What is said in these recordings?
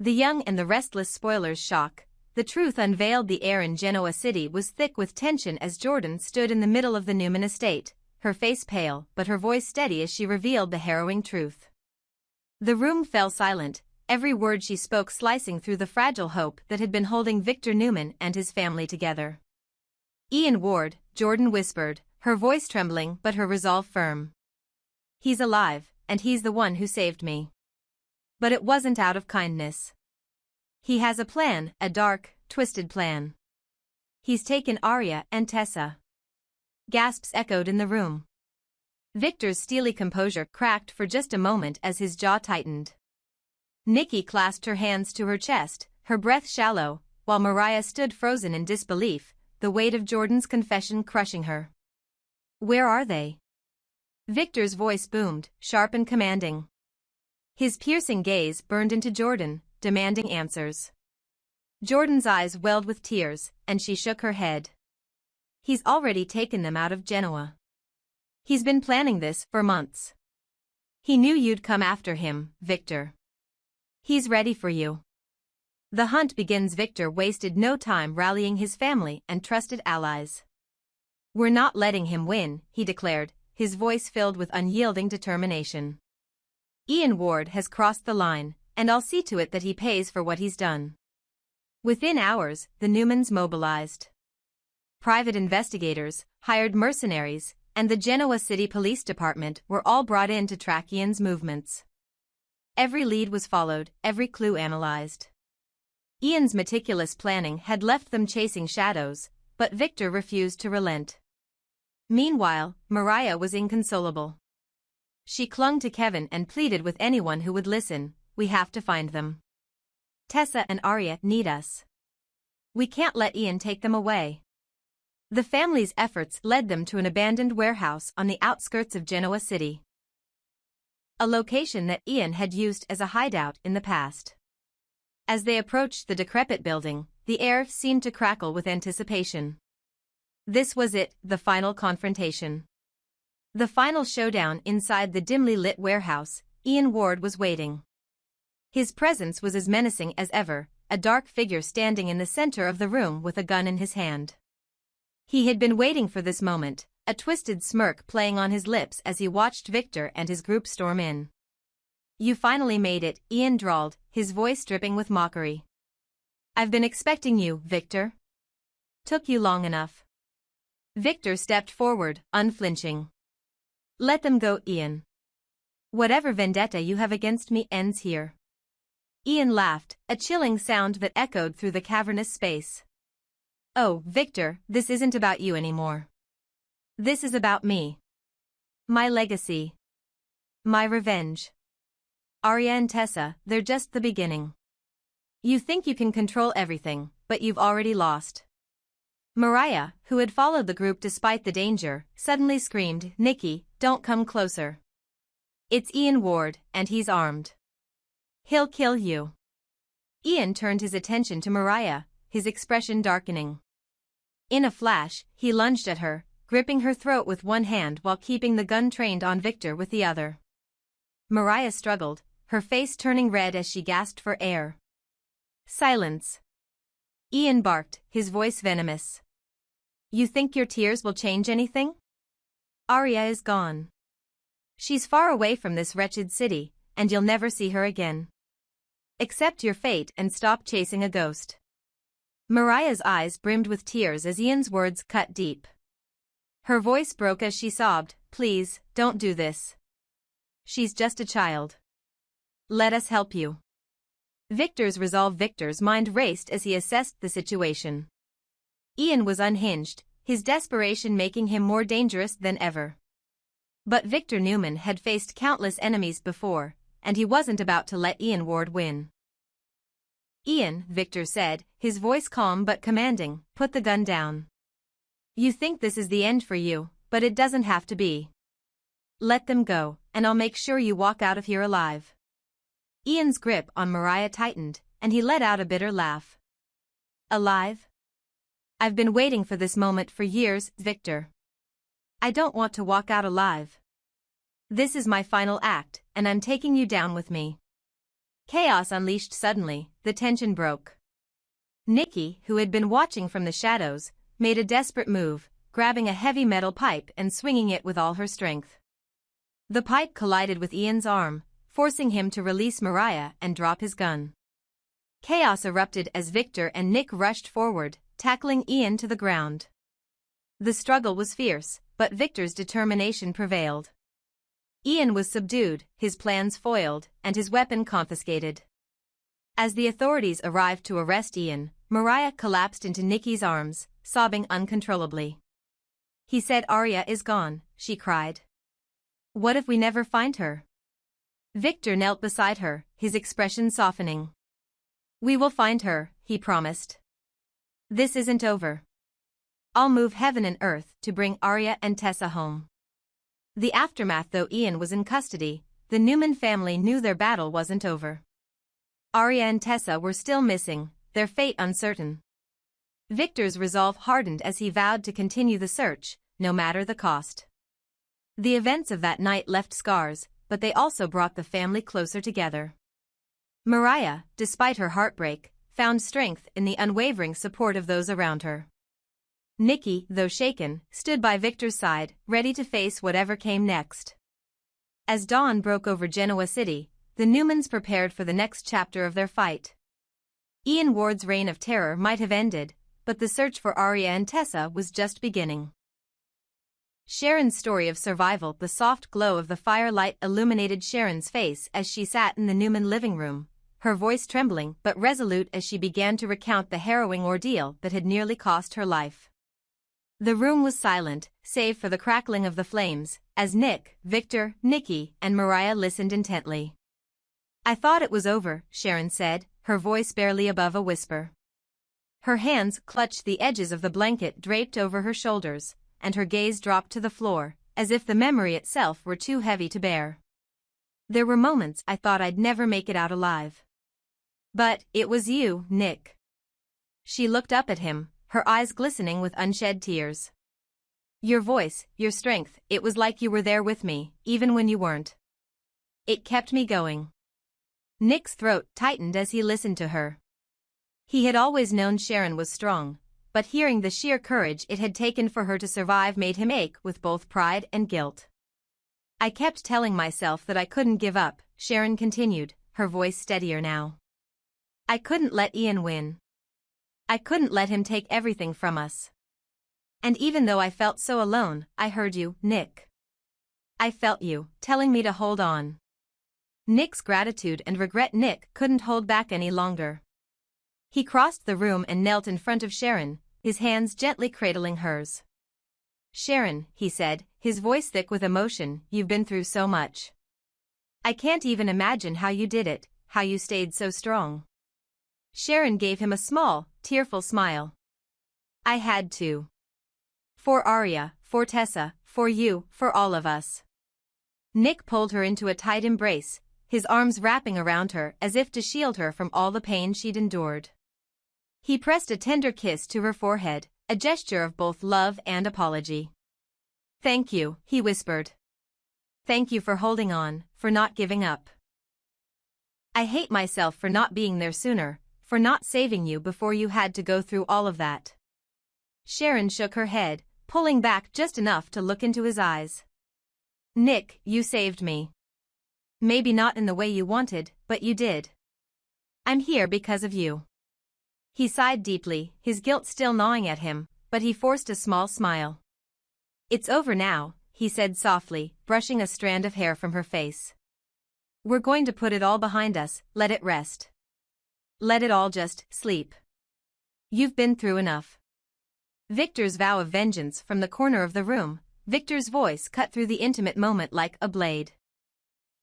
The young and the restless spoilers shock. The truth unveiled. The air in Genoa City was thick with tension as Jordan stood in the middle of the Newman estate, her face pale but her voice steady as she revealed the harrowing truth. The room fell silent, every word she spoke slicing through the fragile hope that had been holding Victor Newman and his family together. "Ian Ward," Jordan whispered, her voice trembling but her resolve firm. "He's alive, and he's the one who saved me. But it wasn't out of kindness. He has a plan, a dark, twisted plan. He's taken Aria and Tessa." Gasps echoed in the room. Victor's steely composure cracked for just a moment as his jaw tightened. Nikki clasped her hands to her chest, her breath shallow, while Mariah stood frozen in disbelief, the weight of Jordan's confession crushing her. "Where are they?" Victor's voice boomed, sharp and commanding. His piercing gaze burned into Jordan, demanding answers. Jordan's eyes welled with tears, and she shook her head. "He's already taken them out of Genoa. He's been planning this for months. He knew you'd come after him, Victor. He's ready for you. The hunt begins." Victor wasted no time rallying his family and trusted allies. "We're not letting him win," he declared, his voice filled with unyielding determination. "Ian Ward has crossed the line, and I'll see to it that he pays for what he's done." Within hours, the Newmans mobilized. Private investigators, hired mercenaries, and the Genoa City Police Department were all brought in to track Ian's movements. Every lead was followed, every clue analyzed. Ian's meticulous planning had left them chasing shadows, but Victor refused to relent. Meanwhile, Mariah was inconsolable. She clung to Kevin and pleaded with anyone who would listen, "We have to find them. Tessa and Aria need us. We can't let Ian take them away." The family's efforts led them to an abandoned warehouse on the outskirts of Genoa City. A location that Ian had used as a hideout in the past. As they approached the decrepit building, the air seemed to crackle with anticipation. This was it, the final confrontation. The final showdown inside the dimly lit warehouse. Ian Ward was waiting. His presence was as menacing as ever, a dark figure standing in the center of the room with a gun in his hand. He had been waiting for this moment, a twisted smirk playing on his lips as he watched Victor and his group storm in. "You finally made it," Ian drawled, his voice dripping with mockery. "I've been expecting you, Victor. Took you long enough." Victor stepped forward, unflinching. "Let them go, Ian. Whatever vendetta you have against me ends here." Ian laughed, a chilling sound that echoed through the cavernous space. "Oh, Victor, this isn't about you anymore. This is about me. My legacy. My revenge. Aria and Tessa, they're just the beginning. You think you can control everything, but you've already lost." Mariah, who had followed the group despite the danger, suddenly screamed, "Nikki, don't come closer. It's Ian Ward, and he's armed. He'll kill you." Ian turned his attention to Mariah, his expression darkening. In a flash, he lunged at her, gripping her throat with one hand while keeping the gun trained on Victor with the other. Mariah struggled, her face turning red as she gasped for air. "Silence." Ian barked, his voice venomous. "You think your tears will change anything? Aria is gone. She's far away from this wretched city, and you'll never see her again. Accept your fate and stop chasing a ghost." Mariah's eyes brimmed with tears as Ian's words cut deep. Her voice broke as she sobbed, "Please, don't do this. She's just a child. Let us help you." Victor's mind raced as he assessed the situation. Ian was unhinged, his desperation making him more dangerous than ever. But Victor Newman had faced countless enemies before, and he wasn't about to let Ian Ward win. "Ian," Victor said, his voice calm but commanding, "put the gun down. You think this is the end for you, but it doesn't have to be. Let them go, and I'll make sure you walk out of here alive." Ian's grip on Mariah tightened, and he let out a bitter laugh. "Alive? I've been waiting for this moment for years, Victor. I don't want to walk out alive. This is my final act, and I'm taking you down with me." Chaos unleashed suddenly, the tension broke. Nikki, who had been watching from the shadows, made a desperate move, grabbing a heavy metal pipe and swinging it with all her strength. The pipe collided with Ian's arm, forcing him to release Mariah and drop his gun. Chaos erupted as Victor and Nick rushed forward, tackling Ian to the ground. The struggle was fierce, but Victor's determination prevailed. Ian was subdued, his plans foiled, and his weapon confiscated. As the authorities arrived to arrest Ian, Mariah collapsed into Nikki's arms, sobbing uncontrollably. "He said Aria is gone," she cried. "What if we never find her?" Victor knelt beside her, his expression softening. "We will find her," he promised. "This isn't over. I'll move heaven and earth to bring Aria and Tessa home." The aftermath. Though Ian was in custody, the Newman family knew their battle wasn't over. Aria and Tessa were still missing, their fate uncertain. Victor's resolve hardened as he vowed to continue the search, no matter the cost. The events of that night left scars, but they also brought the family closer together. Mariah, despite her heartbreak, found strength in the unwavering support of those around her. Nikki, though shaken, stood by Victor's side, ready to face whatever came next. As dawn broke over Genoa City, the Newmans prepared for the next chapter of their fight. Ian Ward's reign of terror might have ended, but the search for Aria and Tessa was just beginning. Sharon's story of survival. The soft glow of the firelight illuminated Sharon's face as she sat in the Newman living room, her voice trembling but resolute as she began to recount the harrowing ordeal that had nearly cost her life. The room was silent, save for the crackling of the flames, as Nick, Victor, Nikki, and Mariah listened intently. "I thought it was over," Sharon said, her voice barely above a whisper. Her hands clutched the edges of the blanket draped over her shoulders, and her gaze dropped to the floor, as if the memory itself were too heavy to bear. "There were moments I thought I'd never make it out alive. But it was you, Nick." She looked up at him, her eyes glistening with unshed tears. "Your voice, your strength, it was like you were there with me, even when you weren't. It kept me going." Nick's throat tightened as he listened to her. He had always known Sharon was strong, but hearing the sheer courage it had taken for her to survive made him ache with both pride and guilt. "I kept telling myself that I couldn't give up," Sharon continued, her voice steadier now. "I couldn't let Ian win. I couldn't let him take everything from us. And even though I felt so alone, I heard you, Nick. I felt you, telling me to hold on." Nick's gratitude and regret. Nick couldn't hold back any longer. He crossed the room and knelt in front of Sharon, his hands gently cradling hers. "Sharon," he said, his voice thick with emotion, "you've been through so much. I can't even imagine how you did it, how you stayed so strong." Sharon gave him a small, tearful smile. "I had to. For Aria, for Tessa, for you, for all of us." Nick pulled her into a tight embrace, his arms wrapping around her as if to shield her from all the pain she'd endured. He pressed a tender kiss to her forehead, a gesture of both love and apology. "Thank you," he whispered. "Thank you for holding on, for not giving up. I hate myself for not being there sooner, for not saving you before you had to go through all of that." Sharon shook her head, pulling back just enough to look into his eyes. "Nick, you saved me. Maybe not in the way you wanted, but you did. I'm here because of you." He sighed deeply, his guilt still gnawing at him, but he forced a small smile. "It's over now," he said softly, brushing a strand of hair from her face. "We're going to put it all behind us, let it rest. Let it all just sleep. You've been through enough." Victor's vow of vengeance from the corner of the room, Victor's voice cut through the intimate moment like a blade.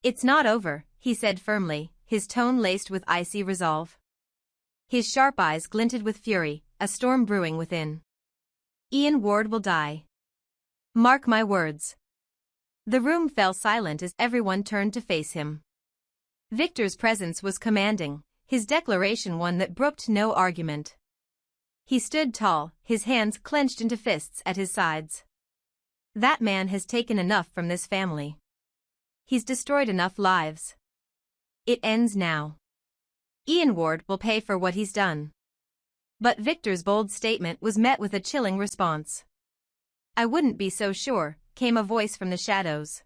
"It's not over," he said firmly, his tone laced with icy resolve. His sharp eyes glinted with fury, a storm brewing within. "Ian Ward will die. Mark my words." The room fell silent as everyone turned to face him. Victor's presence was commanding, his declaration one that brooked no argument. He stood tall, his hands clenched into fists at his sides. "That man has taken enough from this family. He's destroyed enough lives. It ends now." Ian Ward will pay for what he's done. But Victor's bold statement was met with a chilling response. I wouldn't be so sure, came a voice from the shadows.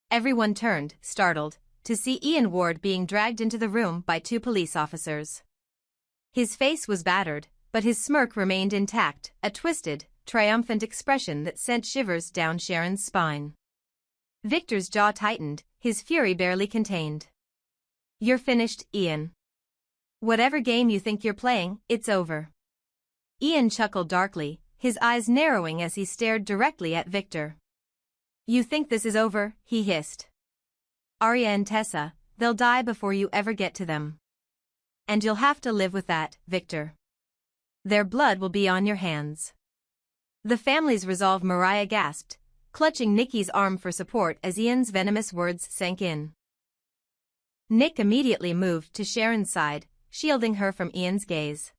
Everyone turned, startled, to see Ian Ward being dragged into the room by 2 police officers. His face was battered, but his smirk remained intact, a twisted, triumphant expression that sent shivers down Sharon's spine. Victor's jaw tightened, his fury barely contained. You're finished, Ian. Whatever game you think you're playing, it's over. Ian chuckled darkly, his eyes narrowing as he stared directly at Victor. You think this is over, he hissed. Aria and Tessa, they'll die before you ever get to them. And you'll have to live with that, Victor. Their blood will be on your hands. The family's resolve, Mariah gasped, clutching Nikki's arm for support as Ian's venomous words sank in. Nick immediately moved to Sharon's side, shielding her from Ian's gaze.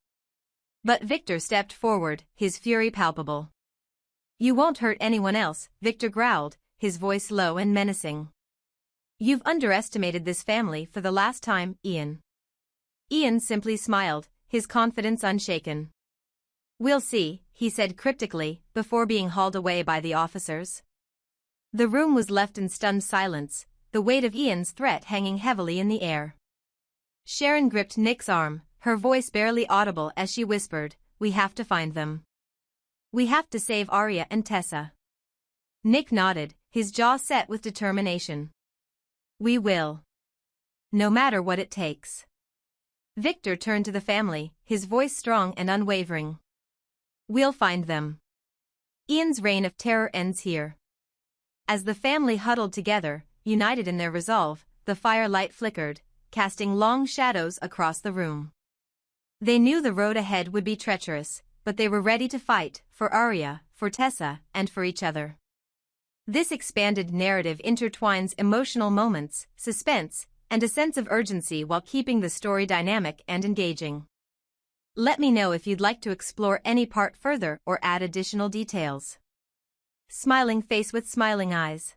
But Victor stepped forward, his fury palpable. You won't hurt anyone else, Victor growled, his voice low and menacing. You've underestimated this family for the last time, Ian. Ian simply smiled, his confidence unshaken. We'll see, he said cryptically, before being hauled away by the officers. The room was left in stunned silence, the weight of Ian's threat hanging heavily in the air. Sharon gripped Nick's arm, her voice barely audible as she whispered, We have to find them. We have to save Aria and Tessa. Nick nodded, his jaw set with determination. We will. No matter what it takes. Victor turned to the family, his voice strong and unwavering. We'll find them. Ian's reign of terror ends here. As the family huddled together, united in their resolve, the firelight flickered, casting long shadows across the room. They knew the road ahead would be treacherous, but they were ready to fight, for Aria, for Tessa, and for each other. This expanded narrative intertwines emotional moments, suspense, and a sense of urgency while keeping the story dynamic and engaging. Let me know if you'd like to explore any part further or add additional details. Smiling face with smiling eyes.